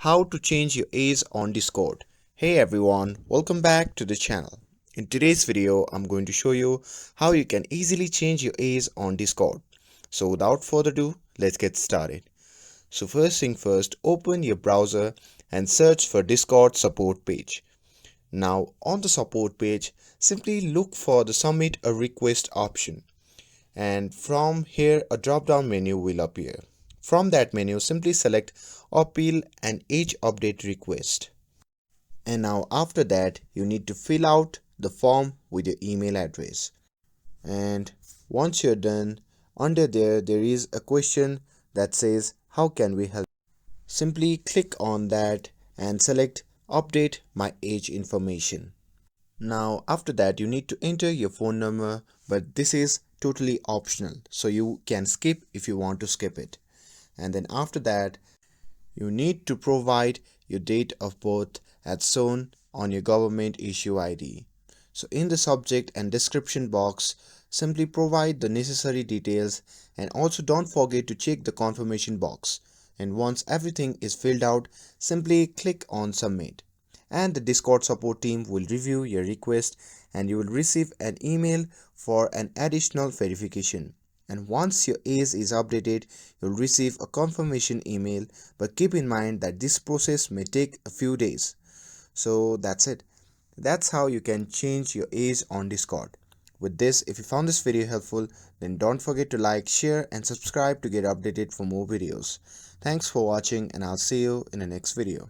How to change your age on Discord. Hey everyone, welcome back to the channel. In today's video, I'm going to show you how you can easily change your age on Discord. So without further ado, let's get started. So first thing first, open your browser and search for Discord support page. Now on the support page, simply look for the submit a request option. And from here a drop down menu will appear. From that menu simply select appeal and age update request. And now after that you need to fill out the form with your email address. And once you're done, under there is a question that says how can we help. Simply click on that and select update my age information. Now after that you need to enter your phone number, but this is totally optional, so you can skip if you want to skip it. And then after that you need to provide your date of birth as shown on your government issue ID. So in the subject and description box simply provide the necessary details, and also don't forget to check the confirmation box. And once everything is filled out, simply click on submit, and the Discord support team will review your request and you will receive an email for an additional verification. And once your age is updated, you'll receive a confirmation email, but keep in mind that this process may take a few days. So that's it. That's how you can change your age on Discord. With this, if you found this video helpful, then don't forget to like, share and subscribe to get updated for more videos. Thanks for watching, and I'll see you in the next video.